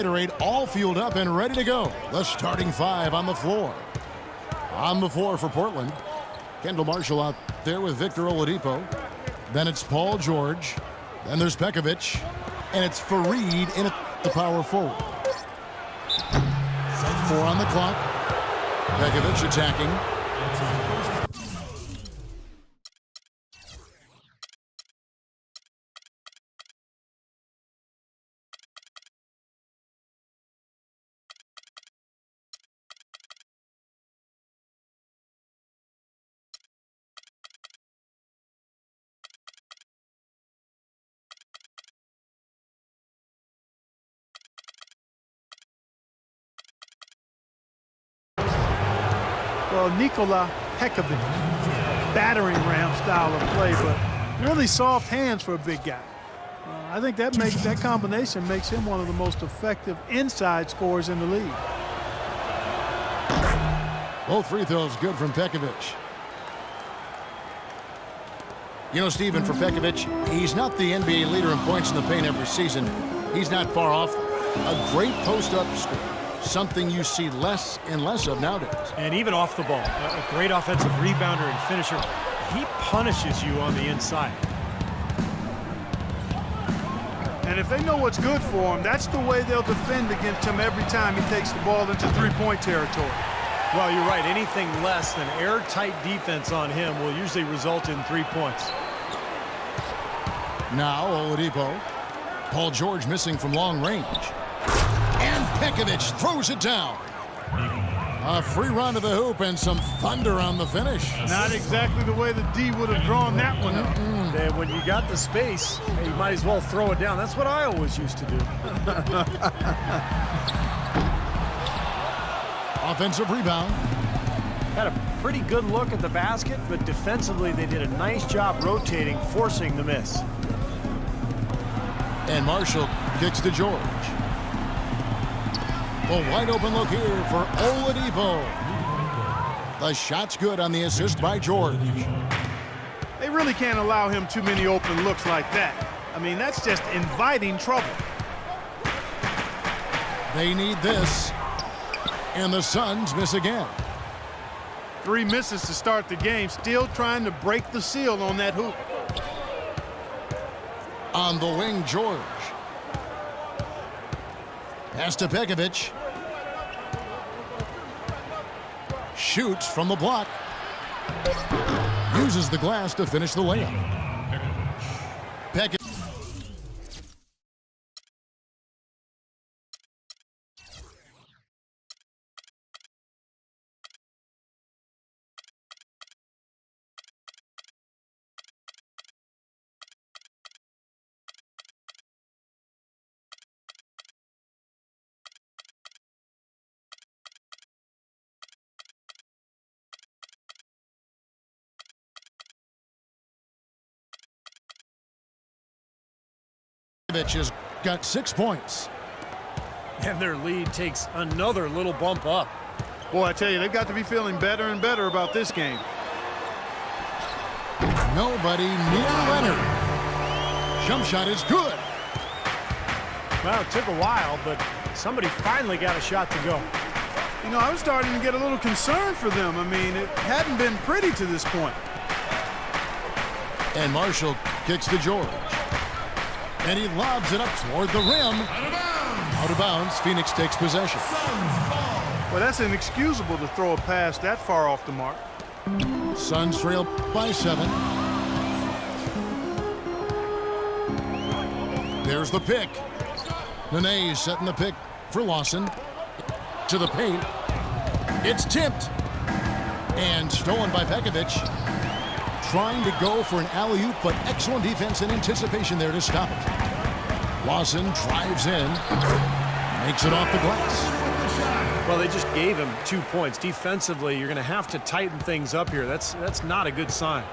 Gatorade all fueled up and ready to go. The starting five on the floor. On the floor for Portland, Kendall Marshall out there with Victor Oladipo. Then it's Paul George. Then there's Pekovic. And it's Fareed in at the power forward. 4 on the clock. Pekovic attacking. Well, Nikola Pekovic, battering ram style of play, but really soft hands for a big guy. I think that combination makes him one of the most effective inside scorers in the league. Both free throws good from Pekovic. You know, Stephen, for Pekovic, he's not the NBA leader in points in the paint every season. He's not far off. A great post-up score. Something you see less and less of nowadays. And even off the ball, a great offensive rebounder and finisher. He punishes you on the inside. And if they know what's good for him, that's the way they'll defend against him every time he takes the ball into three-point territory. Well, you're right. Anything less than airtight defense on him will usually result in 3 points. Now Oladipo. Paul George missing from long range. And Pekovic throws it down. A free run to the hoop and some thunder on the finish. Not exactly the way the D would have drawn that one up. And when you got the space, you might as well throw it down. That's what I always used to do. Offensive rebound. Had a pretty good look at the basket, but defensively they did a nice job rotating, forcing the miss. And Marshall kicks to George. A wide open look here for Oladipo. The shot's good on the assist by George. They really can't allow him too many open looks like that. I mean, that's just inviting trouble. They need this. And the Suns miss again. 3 misses to start the game, still trying to break the seal on that hoop. On the wing, George. Pass to Pekovic. Shoots from the block. Uses the glass to finish the layup. Pekovic. Has got 6 points. And their lead takes another little bump up. Boy, I tell you, they've got to be feeling better and better about this game. Nobody near Leonard. Jump shot is good. Well, it took a while, but somebody finally got a shot to go. You know, I was starting to get a little concerned for them. I mean, it hadn't been pretty to this point. And Marshall kicks to George. And he lobs it up toward the rim. Out of bounds. Phoenix takes possession. Well, that's inexcusable to throw a pass that far off the mark. Suns trail by 7. There's the pick. Nene setting the pick for Lawson. To the paint. It's tipped. And stolen by Pekovic. Trying to go for an alley-oop, but excellent defense and anticipation there to stop it. Lawson drives in, makes it off the glass. Well, they just gave him 2 points. Defensively, you're going to have to tighten things up here. That's not a good sign.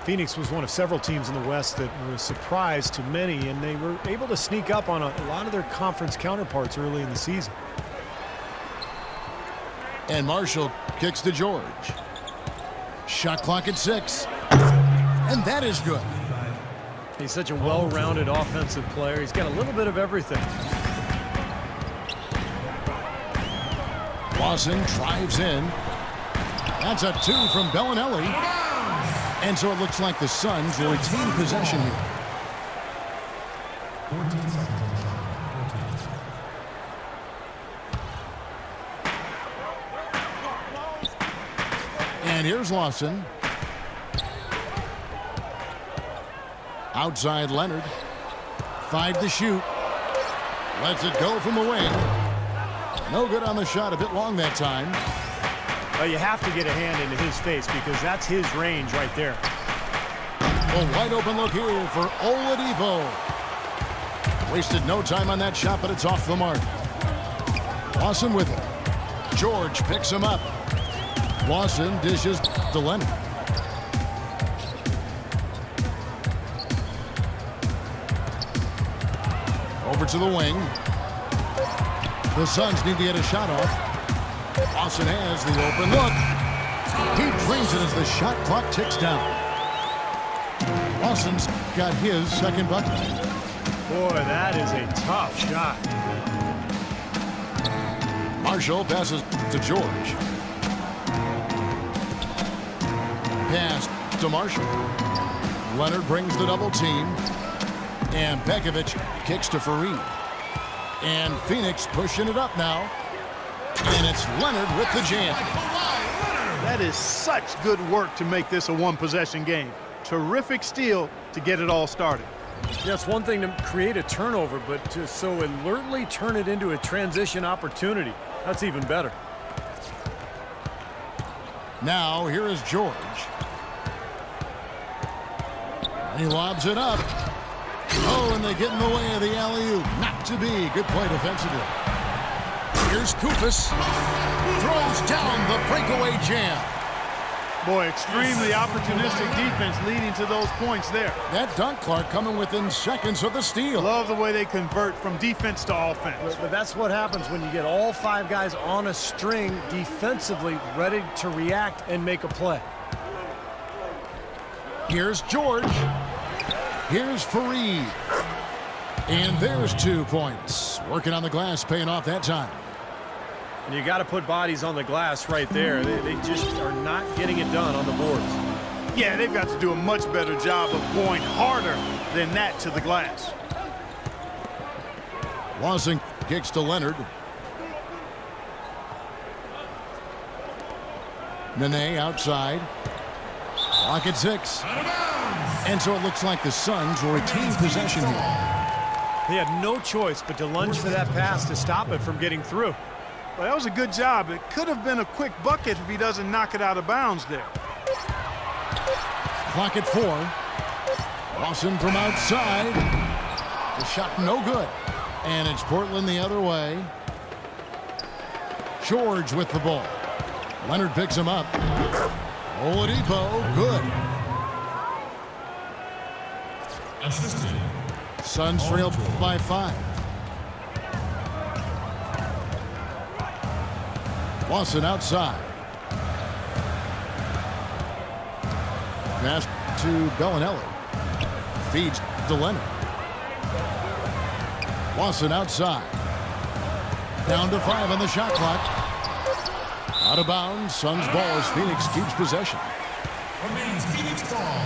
Phoenix was one of several teams in the West that were a surprise to many, and they were able to sneak up on a lot of their conference counterparts early in the season. And Marshall kicks to George. Shot clock at 6. And that is good. He's such a well-rounded offensive player. He's got a little bit of everything. Lawson drives in. That's a 2 from Bellinelli. And so it looks like the Suns will retain possession here. 14 seconds on the shot. 14. And here's Lawson. Outside Leonard. 5 to shoot. Lets it go from the wing. No good on the shot. A bit long that time. Well, you have to get a hand into his face because that's his range right there. A wide open look here for Oladipo. Wasted no time on that shot, but it's off the mark. Lawson with it. George picks him up. Lawson dishes to Leonard. Over to the wing. The Suns need to get a shot off. Lawson has the open look. He drains it as the shot clock ticks down. Lawson's got his second bucket. Boy, that is a tough shot. Marshall passes to George. Pass to Marshall. Leonard brings the double team. And Pekovic kicks to Fareed. And Phoenix pushing it up now. And it's Leonard with the jam. That is such good work to make this a one-possession game. Terrific steal to get it all started. Yeah, it's one thing to create a turnover, but to so alertly turn it into a transition opportunity, that's even better. Now, here is George. He lobs it up. Oh, and they get in the way of the alley-oop. Not to be. Good play defensively. Here's Koufos. Throws down the breakaway jam. Boy, extremely opportunistic defense leading to those points there. That dunk, Clark, coming within seconds of the steal. Love the way they convert from defense to offense. But that's what happens when you get all 5 guys on a string defensively ready to react and make a play. Here's George. Here's Fareed. And there's 2 points. Working on the glass, paying off that time. And you got to put bodies on the glass right there. They just are not getting it done on the boards. Yeah, they've got to do a much better job of going harder than that to the glass. Lawson kicks to Leonard. Nene outside. Clock at 6. And so it looks like the Suns will retain possession here. He had no choice but to lunge for that pass to stop it from getting through. Well, that was a good job. It could have been a quick bucket if he doesn't knock it out of bounds there. Clock at 4. Lawson from outside. The shot no good. And it's Portland the other way. George with the ball. Leonard picks him up. Oladipo, good. Assisted. Suns trail by 5. Lawson outside. Pass to Bellinelli. Feeds to Leonard. Lawson outside. Down to 5 on the shot clock. Out of bounds. Suns ball as Phoenix keeps possession. Remains Phoenix ball.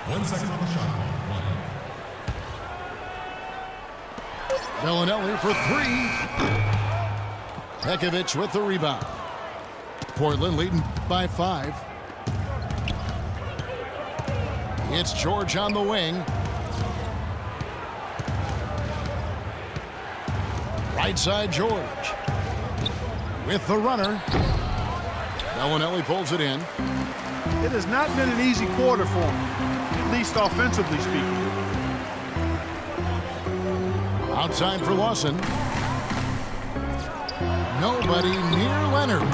1 second on the shot clock. 1. Bellinelli for 3. Pekovic with the rebound. Portland leading by 5. It's George on the wing. Right side George. With the runner. Bellinelli pulls it in. It has not been an easy quarter for him, at least offensively speaking. Outside for Lawson. Nobody near Leonard.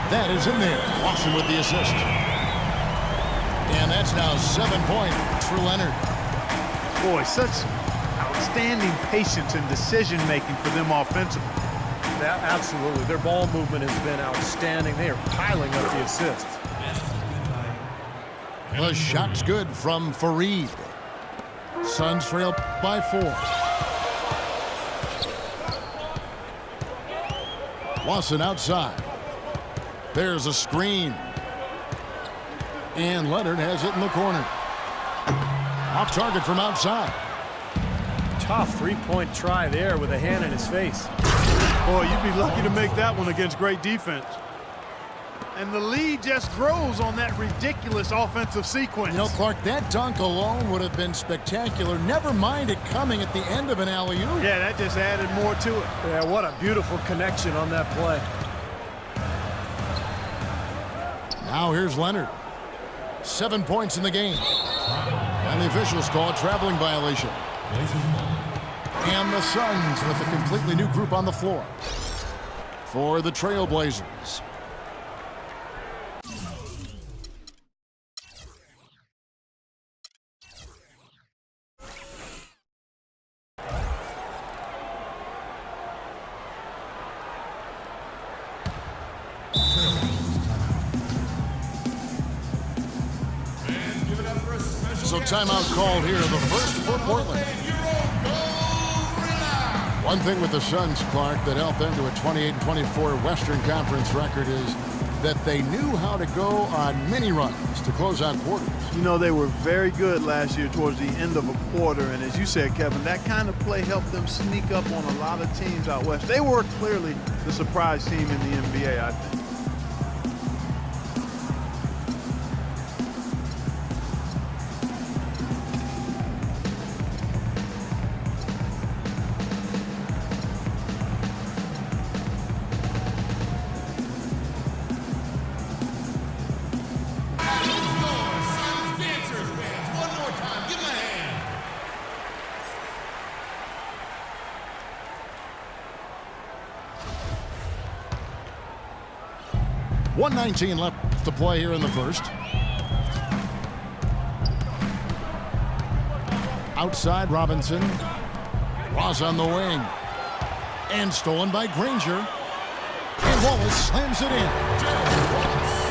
That is in there. Lawson with the assist. And that's now 7 points for Leonard. Boy, such outstanding patience and decision-making for them offensively. Absolutely. Their ball movement has been outstanding. They are piling up the assists. The shot's good from Fareed. Suns trail by 4. Lawson outside. There's a screen. And Leonard has it in the corner. Off target from outside. Tough three-point try there with a hand in his face. Boy, you'd be lucky to make that one against great defense. And the lead just grows on that ridiculous offensive sequence. You know, Clark, that dunk alone would have been spectacular. Never mind it coming at the end of an alley-oop. Yeah, that just added more to it. Yeah, what a beautiful connection on that play. Now here's Leonard. 7 points in the game. And the officials call a traveling violation. And the Suns with a completely new group on the floor for the Trail Blazers. So timeout called here, the first for Portland. One thing with the Suns, Clark, that helped them to a 28-24 Western Conference record is that they knew how to go on mini runs to close out quarters. You know, they were very good last year towards the end of a quarter, and as you said, Kevin, that kind of play helped them sneak up on a lot of teams out west. They were clearly the surprise team in the NBA, I think. Give him a hand. 1:19 left to play here in the first. Outside Robinson. Ross on the wing. And stolen by Granger. And Wallace slams it in.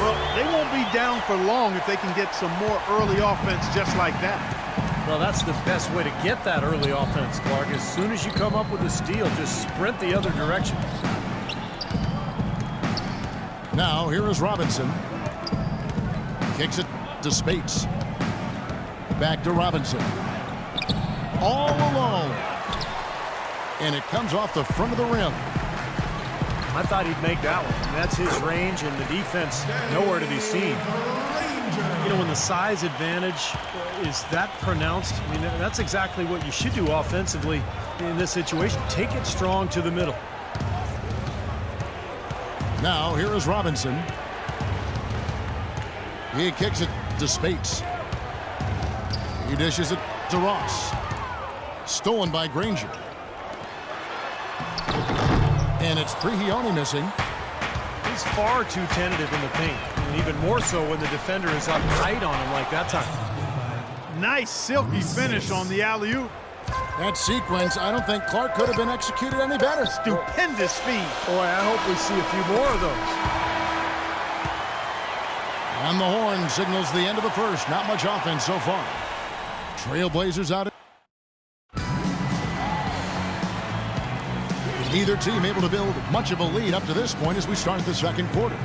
Well, they won't be down for long if they can get some more early offense just like that. Well, that's the best way to get that early offense, Clark. As soon as you come up with a steal, just sprint the other direction. Now, here is Robinson. Kicks it to Spates. Back to Robinson. All alone. And it comes off the front of the rim. I thought he'd make that one. That's his range, and the defense nowhere to be seen. You know, when the size advantage is that pronounced, I mean, that's exactly what you should do offensively in this situation. Take it strong to the middle. Now, here is Robinson. He kicks it to Spates. He dishes it to Ross. Stolen by Granger. And it's Prigioni missing. He's far too tentative in the paint, and even more so when the defender is up tight on him like that time. Nice silky finish on the alley-oop. That sequence, I don't think Clark could have been executed any better. Stupendous speed. Boy, I hope we see a few more of those. And the horn signals the end of the first. Not much offense so far. Trailblazers out. Neither team able to build much of a lead up to this point as we start the second quarter.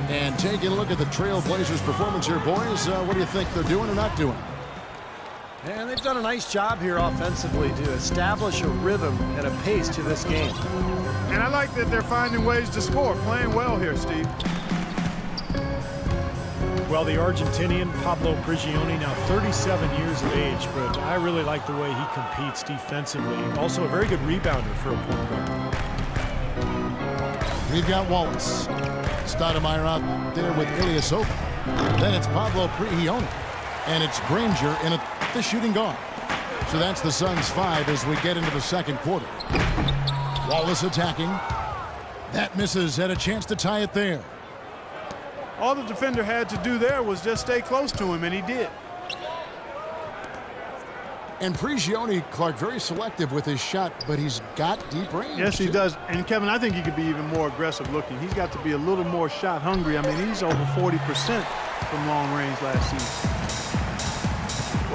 And taking a look at the Trailblazers' performance here, boys. What do you think they're doing or not doing? And they've done a nice job here offensively to establish a rhythm and a pace to this game. And I like that they're finding ways to score. Playing well here, Steve. Well, the Argentinian, Pablo Prigioni, now 37 years of age, but I really like the way he competes defensively. Also a very good rebounder for a point guard. We've got Wallace. Stoudemire out there with Ilyasova. Then it's Pablo Prigioni. And it's Granger in the shooting guard. So that's the Suns' 5 as we get into the second quarter. Wallace attacking. That misses. Had a chance to tie it there. All the defender had to do there was just stay close to him, and he did. And Prigioni, Clark, very selective with his shot, but he's got deep range. Yes, he does. And, Kevin, I think he could be even more aggressive looking. He's got to be a little more shot hungry. I mean, he's over 40% from long range last season.